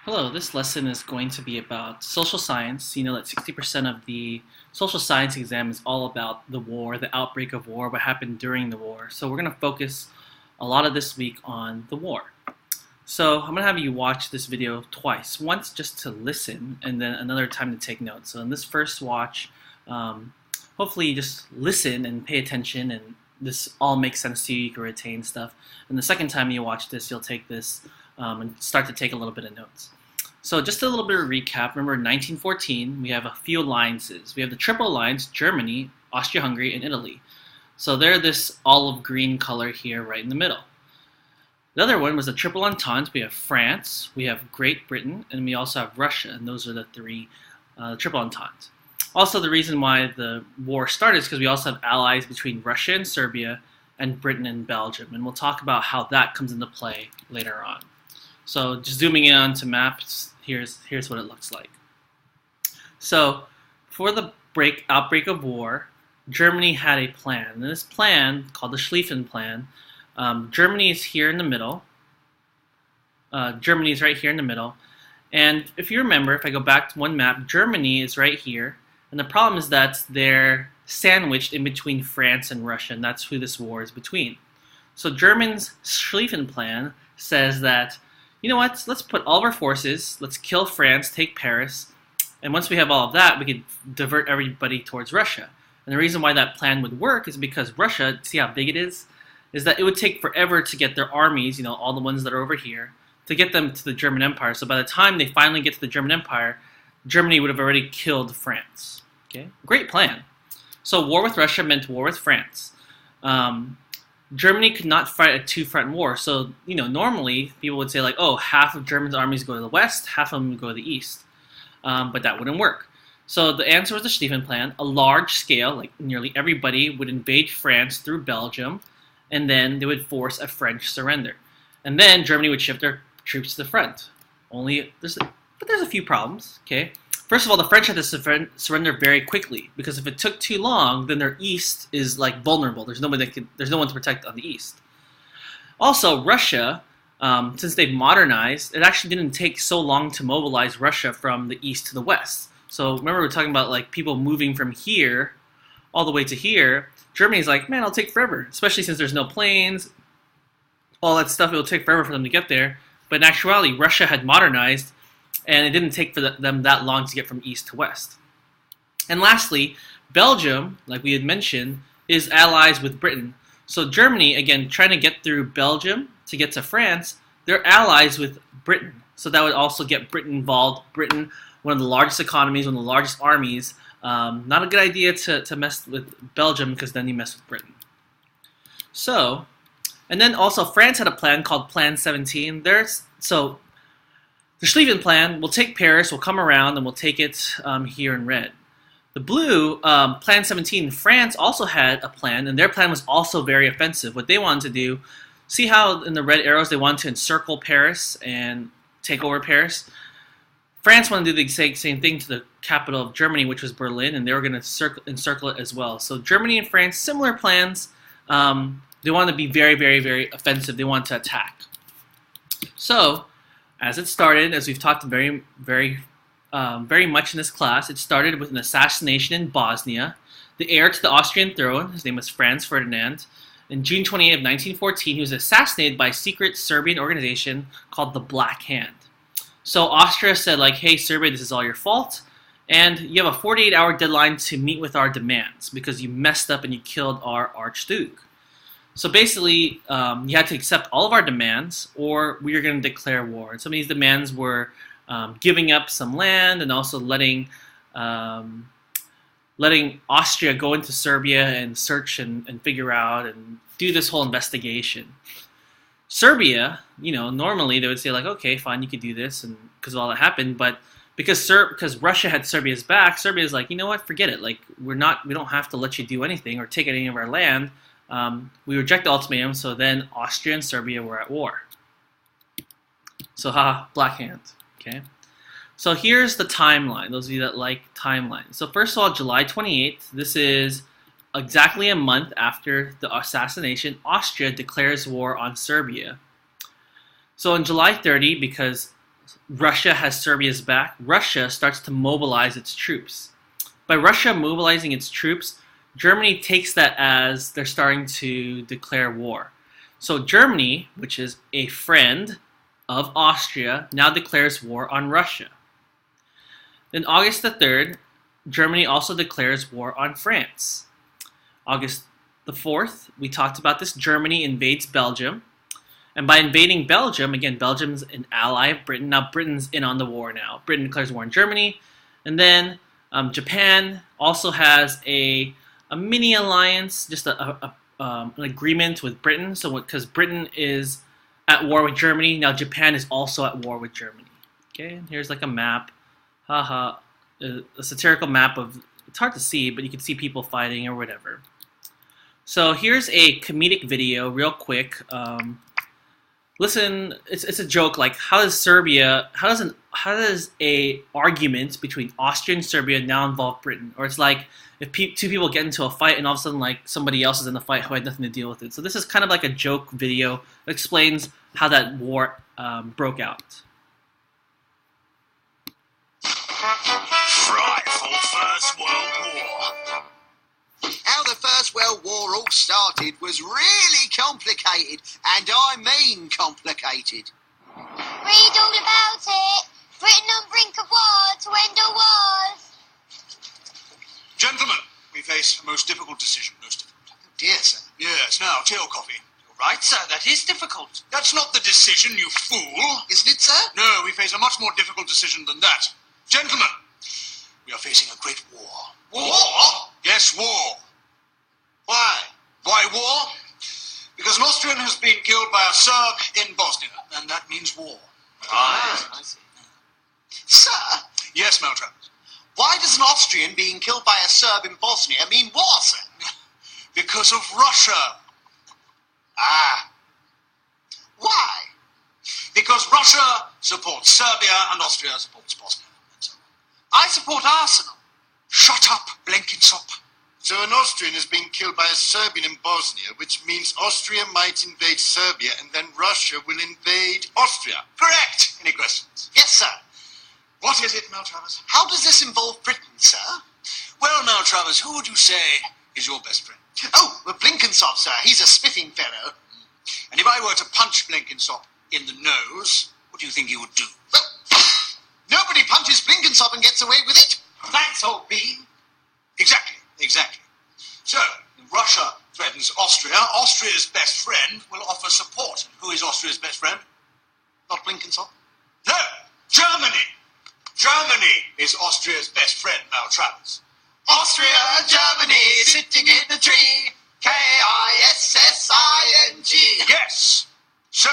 Hello, this lesson is going to be about social science. You know that 60% of the social science exam is all about the war, the outbreak of war, what happened during the war. So we're going to focus a lot of this week on the war. So I'm going to have you watch this video twice. Once just to listen, and then another time to take notes. So in this first watch, hopefully you just listen and pay attention, and this all makes sense to you. You can retain stuff. And the second time you watch this, you'll take this and start to take a little bit of notes. So just a little bit of recap. Remember, in 1914, we have a few alliances. We have the Triple Alliance: Germany, Austria-Hungary, and Italy. So they're this olive green color here right in the middle. The other one was the Triple Entente. We have France, we have Great Britain, and we also have Russia. And those are the three Triple Entente. Also, the reason why the war started is because we also have allies between Russia and Serbia and Britain and Belgium. And we'll talk about how that comes into play later on. So just zooming in onto maps, here's what it looks like. So for the outbreak of war, Germany had a plan. And this plan, called the Schlieffen Plan, Germany is here in the middle. Germany is right here in the middle. And if you remember, if I go back to one map, Germany is right here. And the problem is that they're sandwiched in between France and Russia, and that's who this war is between. So Germany's Schlieffen Plan says that, you know what, let's put all of our forces, let's kill France, take Paris, and once we have all of that, we can divert everybody towards Russia. And the reason why that plan would work is because Russia, see how big it is that it would take forever to get their armies, you know, all the ones that are over here, to get them to the German Empire. So by the time they finally get to the German Empire, Germany would have already killed France. Okay, great plan. So war with Russia meant war with France. Germany could not fight a two-front war. So, you know, normally people would say like, oh, half of Germany's armies go to the west, half of them go to the east. But that wouldn't work. So the answer was the Schlieffen Plan. A large scale, like nearly everybody, would invade France through Belgium, and then they would force a French surrender. And then Germany would shift their troops to the front. But there's a few problems, okay? First of all, the French had to surrender very quickly, because if it took too long, then their east is like vulnerable. There's no one to protect on the east. Also, Russia, since they've modernized, it actually didn't take so long to mobilize Russia from the east to the west. So remember, we were talking about like people moving from here all the way to here. Germany's like, man, it'll take forever, especially since there's no planes, all that stuff. It'll take forever for them to get there. But in actuality, Russia had modernized, and it didn't take for them that long to get from east to west. And lastly, Belgium, like we had mentioned, is allies with Britain. So Germany, again, trying to get through Belgium to get to France, they're allies with Britain. So that would also get Britain involved. Britain, one of the largest economies, one of the largest armies. Not a good idea to mess with Belgium, because then you mess with Britain. So, and then also France had a plan called Plan 17. The Schlieffen Plan, we'll take Paris, we'll come around, and we'll take it here in red. The blue, Plan 17, France also had a plan, and their plan was also very offensive. What they wanted to do, see how in the red arrows they wanted to encircle Paris and take over Paris? France wanted to do the same thing to the capital of Germany, which was Berlin, and they were going to encircle it as well. So Germany and France, similar plans. They wanted to be very, very, very offensive. They wanted to attack. So, as it started, as we've talked very much in this class, it started with an assassination in Bosnia. The heir to the Austrian throne, his name was Franz Ferdinand. In June 28 of 1914, he was assassinated by a secret Serbian organization called the Black Hand. So Austria said, like, hey, Serbia, this is all your fault, and you have a 48-hour deadline to meet with our demands because you messed up and you killed our Archduke. So basically, you had to accept all of our demands, or we are going to declare war. And some of these demands were giving up some land, and also letting Austria go into Serbia and search and figure out and do this whole investigation. Serbia, you know, normally they would say like, okay, fine, you could do this, and because of all that happened, but because Russia had Serbia's back, Serbia's like, you know what, forget it. Like, we don't have to let you do anything or take any of our land. We reject the ultimatum, so then Austria and Serbia were at war. So, Black Hand. Okay. So here's the timeline, those of you that like timelines. So first of all, July 28th, this is exactly a month after the assassination, Austria declares war on Serbia. So on July 30, because Russia has Serbia's back, Russia starts to mobilize its troops. By Russia mobilizing its troops, Germany takes that as they're starting to declare war. So Germany, which is a friend of Austria, now declares war on Russia. Then August the 3rd, Germany also declares war on France. August the 4th, we talked about this, Germany invades Belgium. And by invading Belgium, again, Belgium's an ally of Britain. Now Britain's in on the war now. Britain declares war on Germany. And then Japan also has a mini alliance, just an agreement with Britain. So because Britain is at war with Germany, now Japan is also at war with Germany. Okay, and here's like a map. Haha, a satirical map of, it's hard to see, but you can see people fighting or whatever. So here's a comedic video, real quick. Listen, it's a joke. Like, how does a argument between Austria and Serbia now involve Britain? Or it's like if two people get into a fight and all of a sudden like somebody else is in the fight who had nothing to deal with it. So this is kind of like a joke video that explains how that war broke out. Frightful First World War. How the First World War all started was really complicated, and I mean complicated. Read all about it. Britain on brink of war to end all wars. Gentlemen, we face a most difficult decision, most difficult. Oh dear, sir. Yes, now, tea or coffee? You're right, sir, that is difficult. That's not the decision, you fool. Isn't it, sir? No, we face a much more difficult decision than that. Gentlemen, we are facing a great war. War? Yes, war. Why? Why war? Because an Austrian has been killed by a Serb in Bosnia, and that means war. Right. I see. Sir? Yes, Maltravers. Why does an Austrian being killed by a Serb in Bosnia mean war, sir? Because of Russia. Ah. Why? Because Russia supports Serbia and Austria supports Bosnia. And so on. I support Arsenal. Shut up, Blenkinsop. So an Austrian is being killed by a Serbian in Bosnia, which means Austria might invade Serbia and then Russia will invade Austria. Correct. Any questions? Yes, sir. What is it, Maltravers? How does this involve Britain, sir? Well, Maltravers, who would you say is your best friend? Oh, well, Blenkinsop, sir. He's a spiffing fellow. And if I were to punch Blenkinsop in the nose, what do you think he would do? Well, nobody punches Blenkinsop and gets away with it. Thanks, old bean. Exactly. So, if Russia threatens Austria, Austria's best friend will offer support. And who is Austria's best friend? Not Blenkinsop. No, Germany. Germany is Austria's best friend, Maltravers. Austria and Germany sitting in the tree. K-I-S-S-I-N-G. Yes. So,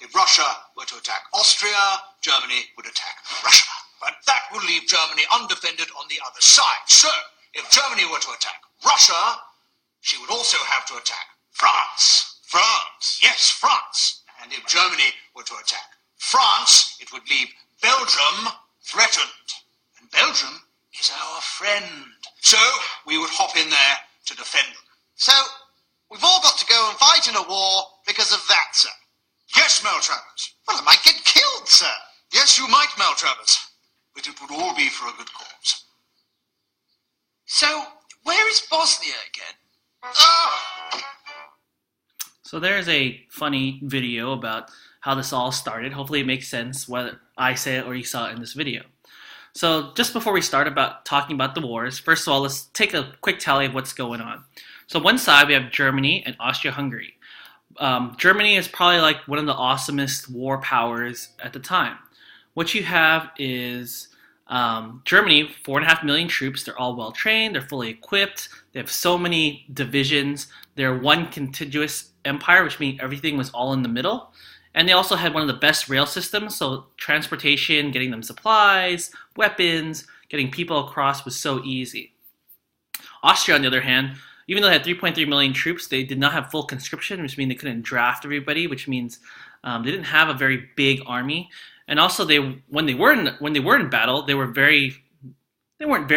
if Russia were to attack Austria, Germany would attack Russia. But that will leave Germany undefended on the other side. So, if Germany were to attack Russia, she would also have to attack France. France? Yes, France. And if Germany were to attack France, it would leave Belgium threatened. And Belgium is our friend. So, we would hop in there to defend them. So, we've all got to go and fight in a war because of that, sir. Yes, Maltravers. Well, I might get killed, sir. Yes, you might, Maltravers. But it would all be for a good cause. So, where is Bosnia again? So there's a funny video about how this all started. Hopefully it makes sense whether I say it or you saw it in this video. So just before we start about talking about the wars, first of all, let's take a quick tally of what's going on. So one side we have Germany and Austria-Hungary. Germany is probably like one of the awesomest war powers at the time. What you have is Germany, 4.5 million troops. They're all well trained. They're fully equipped. They have so many divisions. They're one contiguous empire, which means everything was all in the middle. And they also had one of the best rail systems. So transportation, getting them supplies, weapons, getting people across was so easy. Austria, on the other hand, even though they had 3.3 million troops, they did not have full conscription, which means they couldn't draft everybody, which means they didn't have a very big army. And also, when they were in battle, they weren't very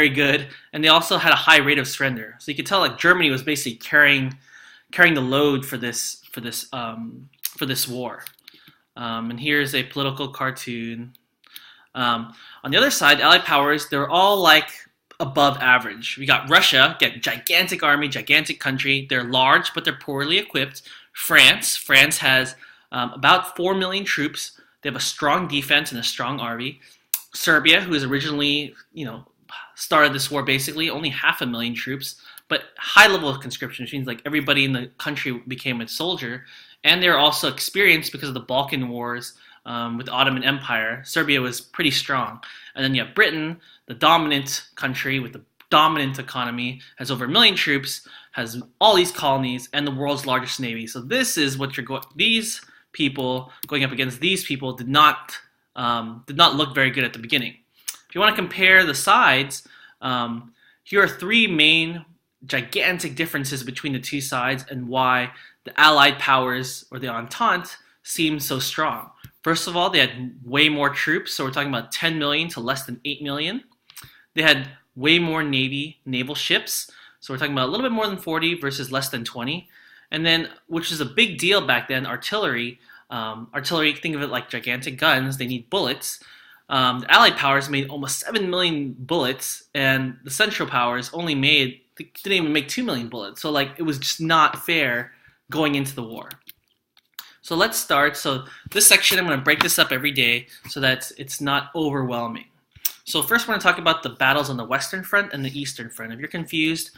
good, and they also had a high rate of surrender. So you could tell like Germany was basically carrying the load for this war. And here's a political cartoon. On the other side, Allied powers, they're all like above average. We got Russia, again, gigantic army, gigantic country. They're large, but they're poorly equipped. France has about 4 million troops. They have a strong defense and a strong army. Serbia, who is originally, started this war basically, only 500,000 troops, but high level of conscription, which means like everybody in the country became a soldier. And they're also experienced because of the Balkan Wars with the Ottoman Empire. Serbia was pretty strong. And then you have Britain, the dominant country with the dominant economy, has over 1 million troops, has all these colonies, and the world's largest navy. So this is what these people going up against these people did not look very good at the beginning. If you want to compare the sides, here are 3 main gigantic differences between the two sides and why the Allied powers, or the Entente, seemed so strong. First of all, they had way more troops, so we're talking about 10 million to less than 8 million. They had way more naval ships, so we're talking about a little bit more than 40 versus less than 20. And then, which is a big deal back then, artillery. Artillery, think of it like gigantic guns, they need bullets. The Allied powers made almost 7 million bullets, and the Central powers didn't even make 2 million bullets. So it was just not fair going into the war. So let's start. So this section, I'm going to break this up every day so that it's not overwhelming. So first we're going to talk about the battles on the Western Front and the Eastern Front. If you're confused,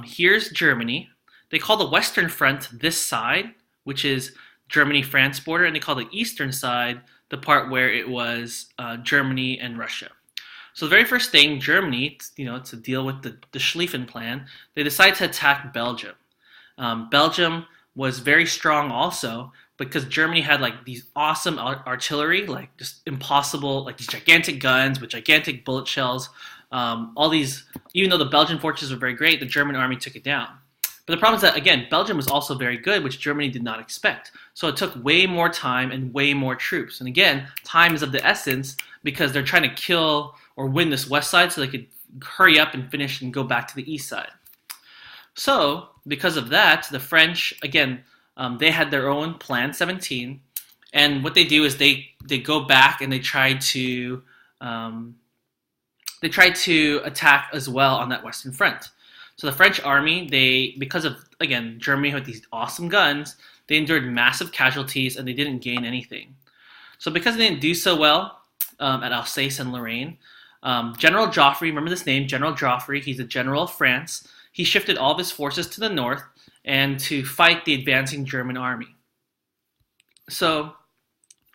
here's Germany. They call the Western Front this side, which is Germany-France border, and they call the Eastern side the part where it was Germany and Russia. So the very first thing, Germany, to deal with the Schlieffen Plan, they decided to attack Belgium. Belgium was very strong also because Germany had these awesome artillery, just impossible, these gigantic guns with gigantic bullet shells. All these, even though the Belgian forces were very great, the German army took it down. But the problem is that, again, Belgium was also very good, which Germany did not expect. So it took way more time and way more troops. And again, time is of the essence because they're trying to kill or win this west side so they could hurry up and finish and go back to the east side. So because of that, the French, again, they had their own Plan 17. And what they do is they go back and they try to attack as well on that Western Front. So the French army, because of, again, Germany had these awesome guns, they endured massive casualties and they didn't gain anything. So because they didn't do so well at Alsace and Lorraine, General Joffre, remember this name, General Joffre, he's a general of France, he shifted all of his forces to the north and to fight the advancing German army. So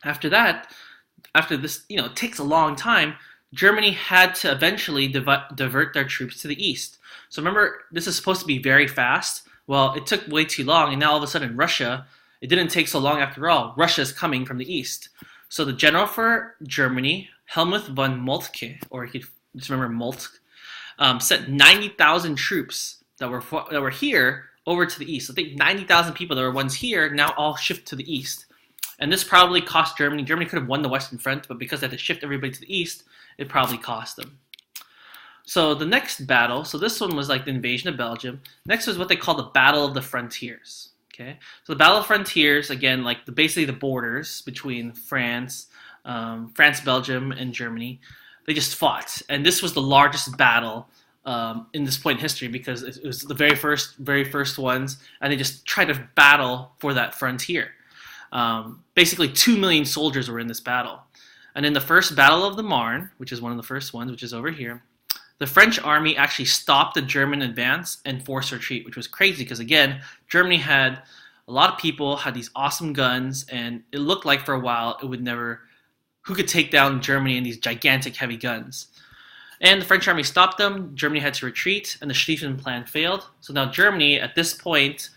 after this, it takes a long time, Germany had to eventually divert their troops to the east. So remember, this is supposed to be very fast. Well, it took way too long, and now all of a sudden Russia, it didn't take so long after all. Russia is coming from the east. So the general for Germany, Helmuth von Moltke, or you could just remember Moltke, sent 90,000 troops that were here over to the east. So think 90,000 people that were once here now all shift to the east. And this probably cost Germany. Germany could have won the Western Front, but because they had to shift everybody to the east, it probably cost them. So the next battle, so this one was the invasion of Belgium. Next was what they call the Battle of the Frontiers. Okay, so the Battle of Frontiers, again, basically the borders between France, Belgium, and Germany. They just fought, and this was the largest battle in this point in history because it was the very first ones, and they just tried to battle for that frontier. Basically, 2 million soldiers were in this battle. And in the first Battle of the Marne, which is one of the first ones, which is over here, the French army actually stopped the German advance and forced retreat, which was crazy because, again, Germany had a lot of people, had these awesome guns, and it looked like for a while who could take down Germany and these gigantic heavy guns. And the French army stopped them, Germany had to retreat, and the Schlieffen Plan failed. So now Germany, at this point,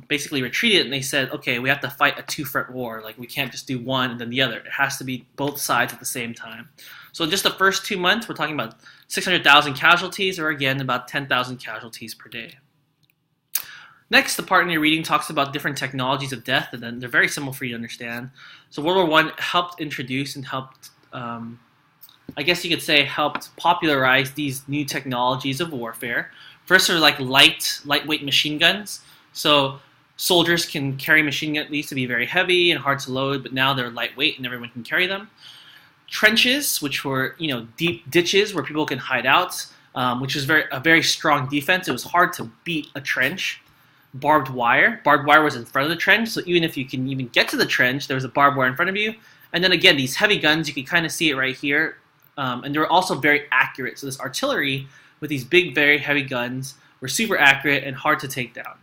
basically retreated, and they said, okay, we have to fight a two-front war. We can't just do one and then the other. It has to be both sides at the same time. So in just the first 2 months, we're talking about 600,000 casualties, or again, about 10,000 casualties per day. Next, the part in your reading talks about different technologies of death, and then they're very simple for you to understand. So World War I helped introduce and helped, I guess you could say, helped popularize these new technologies of warfare. First, are lightweight machine guns. So soldiers can carry machine guns. They used to be very heavy and hard to load, but now they're lightweight and everyone can carry them. Trenches, which were deep ditches where people can hide out, which is a very strong defense. It was hard to beat a trench. Barbed wire. Barbed wire was in front of the trench, so even if you can even get to the trench, there was a barbed wire in front of you. And then again, these heavy guns, you can kind of see it right here. And they were also very accurate. So this artillery with these big, very heavy guns were super accurate and hard to take down.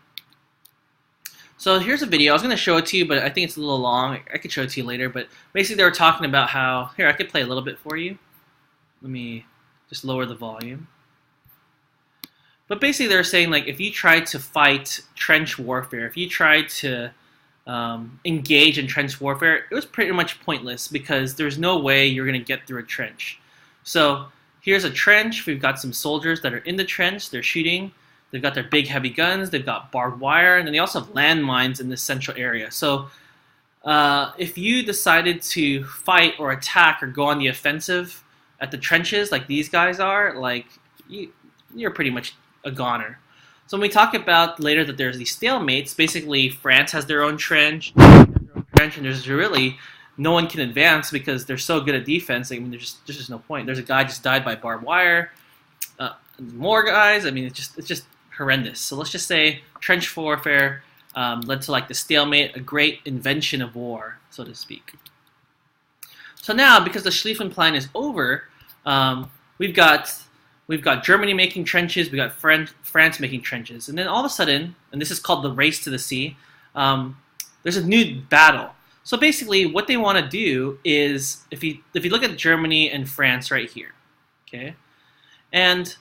So here's a video. I was going to show it to you, but I think it's a little long. I could show it to you later. But basically they were talking about how... Here, I could play a little bit for you. Let me just lower the volume. But basically they're saying, like, if you tried to fight trench warfare, if you tried to engage in trench warfare, it was pretty much pointless because there's no way you're going to get through a trench. So here's a trench. We've got some soldiers that are in the trench. They're shooting. They've got their big heavy guns. They've got barbed wire. And then they also have landmines in this central area. So if you decided to fight or attack or go on the offensive at the trenches like these guys are, like, you're pretty much a goner. So when we talk about later that there's these stalemates, basically France has their own trench, and there's really no one can advance because they're so good at defense. I mean, there's just no point. There's a guy just died by barbed wire. More guys. I mean, it's just horrendous. So let's just say trench warfare led to like the stalemate, a great invention of war, so to speak. So now, because the Schlieffen Plan is over, we've got Germany making trenches, we've got France making trenches, and then all of a sudden, and this is called the race to the sea, there's a new battle. So basically, what they want to do is, if you look at Germany and France right here, okay, and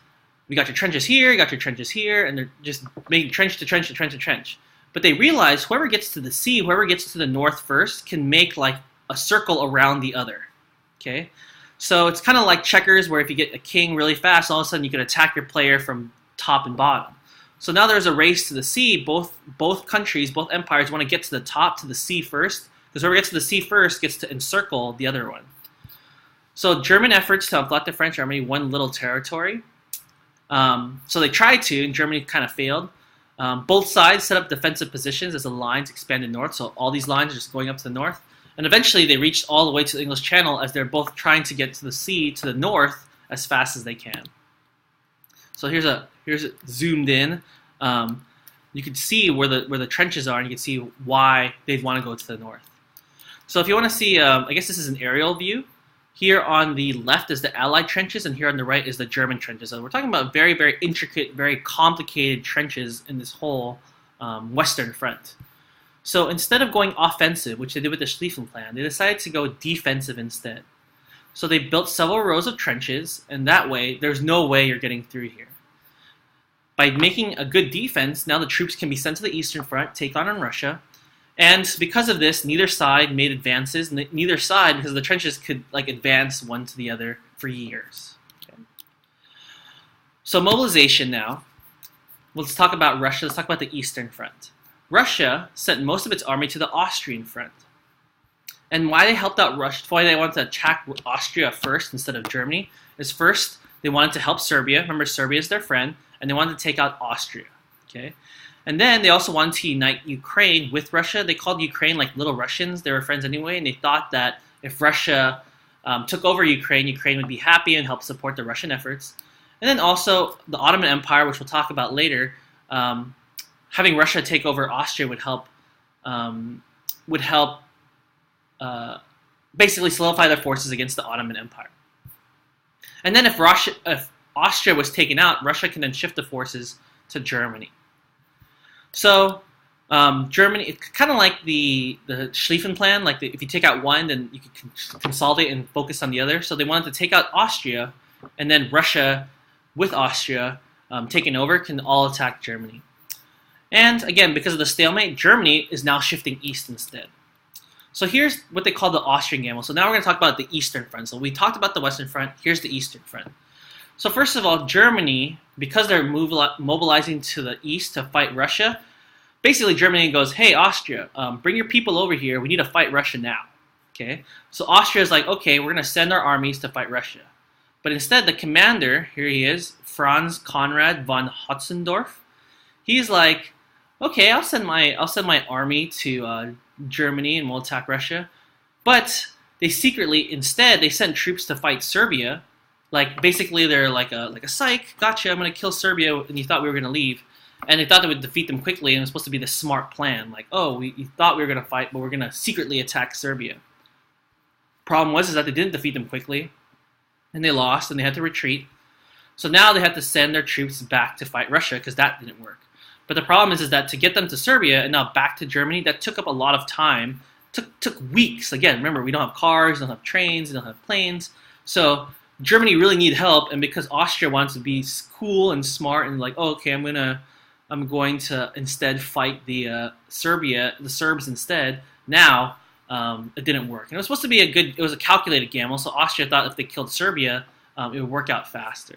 we got your trenches here, you got your trenches here, and they're just making trench to trench to trench to trench. But they realize whoever gets to the sea, whoever gets to the north first, can make like a circle around the other, okay? So it's kind of like checkers, where if you get a king really fast, all of a sudden you can attack your player from top and bottom. So now there's a race to the sea. Both countries, both empires want to get to the top, to the sea first, because whoever gets to the sea first gets to encircle the other one. So German efforts to outflank the French army won little territory. So they tried to, and Germany kind of failed. Both sides set up defensive positions as the lines expanded north, so all these lines are just going up to the north. And eventually they reached all the way to the English Channel as they're both trying to get to the sea to the north as fast as they can. So here's it zoomed in. You can see where the trenches are, and you can see why they'd want to go to the north. So if you want to see, I guess this is an aerial view. Here on the left is the Allied trenches, and here on the right is the German trenches. So we're talking about very, very intricate, very complicated trenches in this whole Western Front. So instead of going offensive, which they did with the Schlieffen Plan, they decided to go defensive instead. So they built several rows of trenches, and that way, there's no way you're getting through here. By making a good defense, now the troops can be sent to the Eastern Front, take on Russia, and because of this, neither side made advances. Neither side, because the trenches could like advance one to the other for years. Okay. So mobilization now. Let's talk about Russia. Let's talk about the Eastern Front. Russia sent most of its army to the Austrian front. And why they helped out Russia, why they wanted to attack Austria first instead of Germany, is first, they wanted to help Serbia. Remember, Serbia is their friend, and they wanted to take out Austria. Okay? And then they also wanted to unite Ukraine with Russia. They called Ukraine like Little Russians. They were friends anyway, and they thought that if Russia took over Ukraine, Ukraine would be happy and help support the Russian efforts. And then also the Ottoman Empire, which we'll talk about later, having Russia take over Austria would help basically solidify their forces against the Ottoman Empire. And then if Austria was taken out, Russia can then shift the forces to Germany. So Germany, it's kind of like the Schlieffen Plan. Like if you take out one, then you can consolidate and focus on the other. So they wanted to take out Austria, and then Russia, with Austria taking over, can all attack Germany. And again, because of the stalemate, Germany is now shifting east instead. So here's what they call the Austrian Gamble. So now we're going to talk about the Eastern Front. So we talked about the Western Front. Here's the Eastern Front. So first of all, Germany, because they're mobilizing to the east to fight Russia, basically Germany goes, hey, Austria, bring your people over here. We need to fight Russia now. Okay. So Austria is like, okay, we're going to send our armies to fight Russia. But instead, the commander, here he is, Franz Conrad von Hotzendorf, he's like, okay, I'll send my army to Germany and we'll attack Russia. But they secretly instead they sent troops to fight Serbia. Like basically they're like a psych, gotcha, I'm gonna kill Serbia, and you thought we were gonna leave. And they thought they would defeat them quickly, and it was supposed to be this smart plan. Like, oh, you thought we were gonna fight, but we're gonna secretly attack Serbia. Problem was is that they didn't defeat them quickly, and they lost, and they had to retreat. So now they had to send their troops back to fight Russia because that didn't work. But the problem is that to get them to Serbia and now back to Germany, that took up a lot of time. Took weeks. Again, remember, we don't have cars, we don't have trains, we don't have planes. So Germany really needed help, and because Austria wants to be cool and smart and like, oh, okay, I'm going to instead fight the Serbs instead. Now it didn't work. And it was supposed to be it was a calculated gamble. So Austria thought if they killed Serbia, it would work out faster.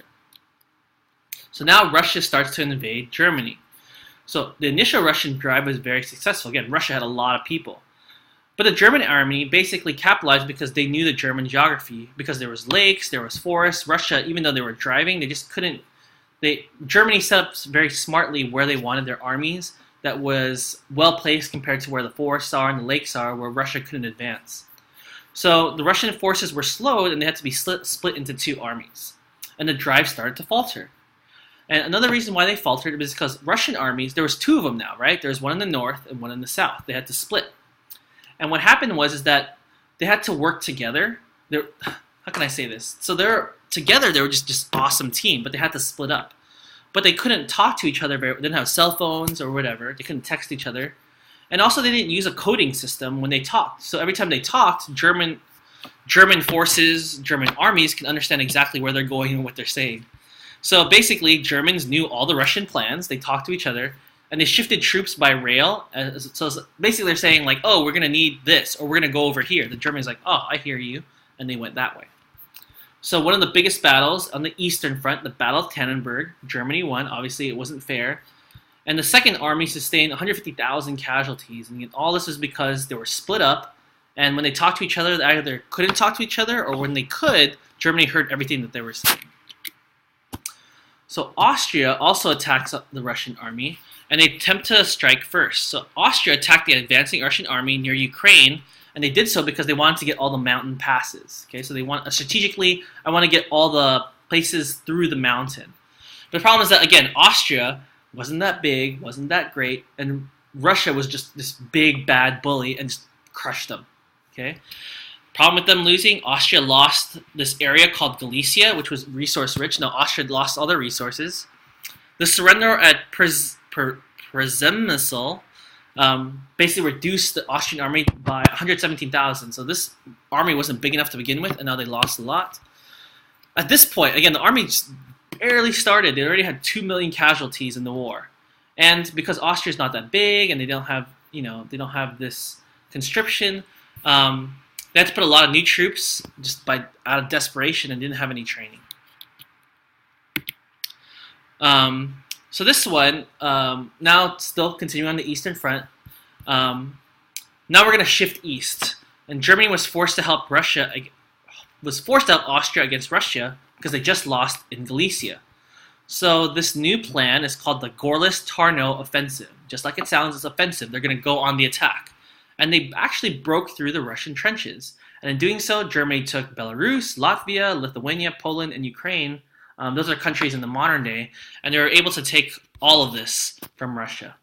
So now Russia starts to invade Germany. So the initial Russian drive was very successful. Again, Russia had a lot of people. But the German army basically capitalized because they knew the German geography. Because there was lakes, there was forests. Russia, even though they were driving, they just couldn't. Germany set up very smartly where they wanted their armies that was well placed compared to where the forests are and the lakes are, where Russia couldn't advance. So the Russian forces were slowed and they had to be split into two armies. And the drive started to falter. And another reason why they faltered was because Russian armies, there was two of them now, right? There was one in the north and one in the south. They had to split. And what happened was that they had to work together. How can I say this? So together they were just awesome team, but they had to split up. But they couldn't talk to each other. They didn't have cell phones or whatever. They couldn't text each other. And also they didn't use a coding system when they talked. So every time they talked, German forces, German armies can understand exactly where they're going and what they're saying. So basically, Germans knew all the Russian plans. They talked to each other, and they shifted troops by rail. So basically, they're saying like, "Oh, we're gonna need this, or we're gonna go over here." The Germans like, "Oh, I hear you," and they went that way. So one of the biggest battles on the Eastern Front, the Battle of Tannenberg, Germany won. Obviously, it wasn't fair, and the Second Army sustained 150,000 casualties. And all this is because they were split up, and when they talked to each other, they either couldn't talk to each other, or when they could, Germany heard everything that they were saying. So Austria also attacks the Russian army, and they attempt to strike first. So Austria attacked the advancing Russian army near Ukraine, and they did so because they wanted to get all the mountain passes. Okay, so they want strategically, I want to get all the places through the mountain. But the problem is that again, Austria wasn't that big, wasn't that great, and Russia was just this big bad bully and just crushed them. Okay. Problem with them losing, Austria lost this area called Galicia, which was resource rich. Now Austria lost all their resources. The surrender at Przemysl basically reduced the Austrian army by 117,000. So this army wasn't big enough to begin with, and now they lost a lot. At this point, again, the army just barely started. They already had 2 million casualties in the war. And because Austria's not that big, and they don't have this conscription, they had to put a lot of new troops just out of desperation and didn't have any training. So this one, now still continuing on the Eastern Front, now we're going to shift east. And Germany was forced to help Austria against Russia because they just lost in Galicia. So this new plan is called the Gorlice-Tarnow Offensive. Just like it sounds, it's offensive. They're going to go on the attack. And they actually broke through the Russian trenches. And in doing so, Germany took Belarus, Latvia, Lithuania, Poland, and Ukraine. Those are countries in the modern day. And they were able to take all of this from Russia.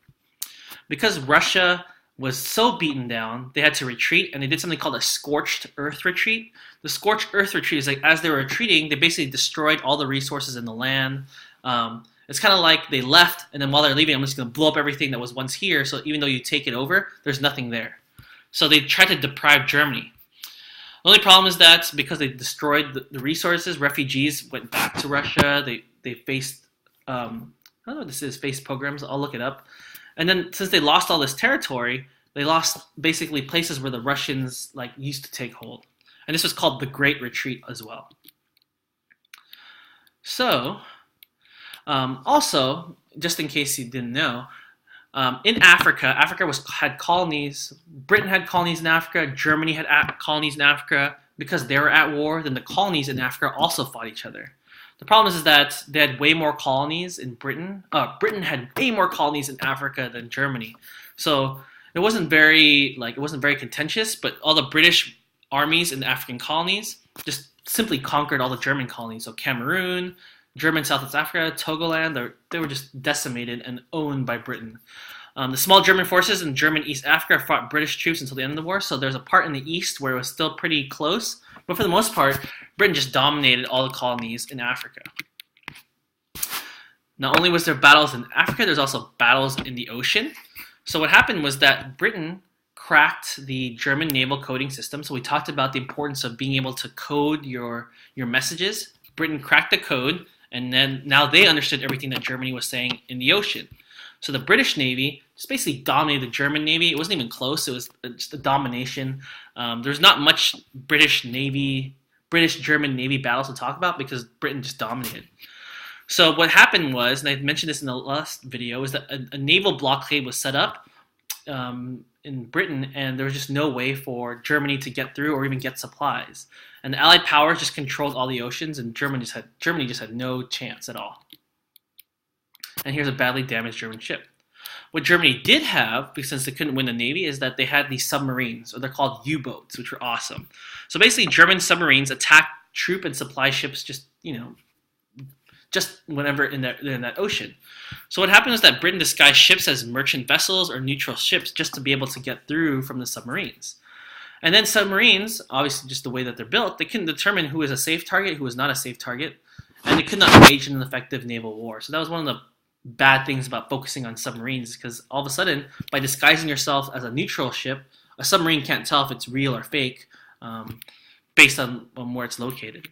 Because Russia was so beaten down, they had to retreat, and they did something called a scorched earth retreat. The scorched earth retreat is like as they were retreating, they basically destroyed all the resources in the land. It's kind of like they left, and then while they're leaving, I'm just going to blow up everything that was once here, so even though you take it over, there's nothing there. So they tried to deprive Germany. The only problem is that because they destroyed the resources, refugees went back to Russia. They faced, I don't know what this is, faced pogroms. I'll look it up. And then since they lost all this territory, they lost basically places where the Russians used to take hold. And this was called the Great Retreat as well. So, also, just in case you didn't know, in Africa had colonies. Britain had colonies in Africa. Germany had colonies in Africa. Because they were at war, then the colonies in Africa also fought each other. The problem is that they had way more colonies in Britain. Britain had way more colonies in Africa than Germany. So it wasn't very contentious, but all the British armies in the African colonies just simply conquered all the German colonies. So Cameroon, German South Africa, Togoland, they were just decimated and owned by Britain. The small German forces in German East Africa fought British troops until the end of the war, so there's a part in the east where it was still pretty close, but for the most part, Britain just dominated all the colonies in Africa. Not only was there battles in Africa, there's also battles in the ocean. So what happened was that Britain cracked the German naval coding system. So we talked about the importance of being able to code your messages. Britain cracked the code, and then now they understood everything that Germany was saying in the ocean. So the British Navy just basically dominated the German Navy. It wasn't even close. It was just a domination. There's not much British-German Navy battles to talk about because Britain just dominated. So what happened was, and I mentioned this in the last video, is that a naval blockade was set up in Britain, and there was just no way for Germany to get through or even get supplies. And the Allied powers just controlled all the oceans, and Germany just had no chance at all. And here's a badly damaged German ship. What Germany did have, because since they couldn't win the Navy, is that they had these submarines, or they're called Uboats, which were awesome. So basically, German submarines attack troop and supply ships just whenever they're in that ocean. So what happened is that Britain disguised ships as merchant vessels or neutral ships just to be able to get through from the submarines. And then submarines, obviously just the way that they're built, they couldn't determine who is a safe target, who is not a safe target, and they could not wage an effective naval war. So that was one of the bad things about focusing on submarines, because all of a sudden, by disguising yourself as a neutral ship, a submarine can't tell if it's real or fake based on where it's located.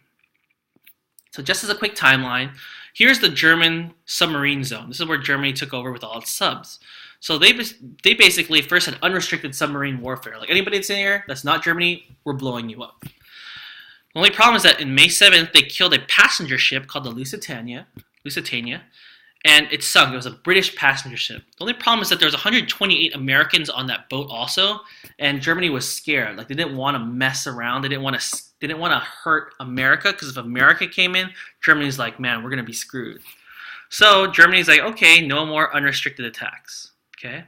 So just as a quick timeline, here's the German submarine zone. This is where Germany took over with all its subs. So they basically first had unrestricted submarine warfare. Like, anybody that's in here that's not Germany, we're blowing you up. The only problem is that in May 7th, they killed a passenger ship called the Lusitania, and it sunk. It was a British passenger ship. The only problem is that there was 128 Americans on that boat also, and Germany was scared. Like, they didn't want to mess around. They didn't want to hurt America, because if America came in, Germany's like, man, we're going to be screwed. So Germany's like, okay, no more unrestricted attacks. Okay,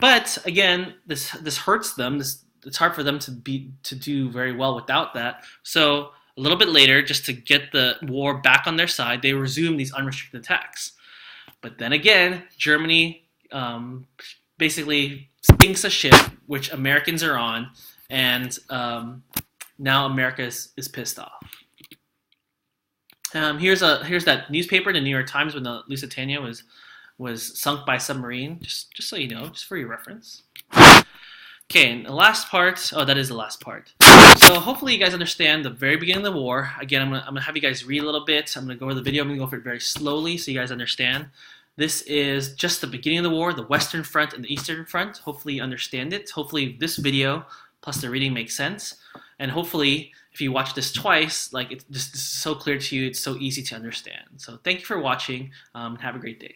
but again, this hurts them. It's hard for them to do very well without that. So a little bit later, just to get the war back on their side, they resume these unrestricted attacks. But then again, Germany basically sinks a ship which Americans are on, and now America is pissed off. Here's that newspaper in the New York Times when the Lusitania was sunk by submarine, just so you know, just for your reference. Okay, and the last part, that is the last part. So hopefully you guys understand the very beginning of the war. Again, I'm gonna have you guys read a little bit. I'm gonna go over the video. I'm gonna go over it very slowly so you guys understand. This is just the beginning of the war, the Western Front and the Eastern Front. Hopefully you understand it. Hopefully this video plus the reading makes sense. And hopefully if you watch this twice, like, this is so clear to you, it's so easy to understand. So thank you for watching. Have a great day.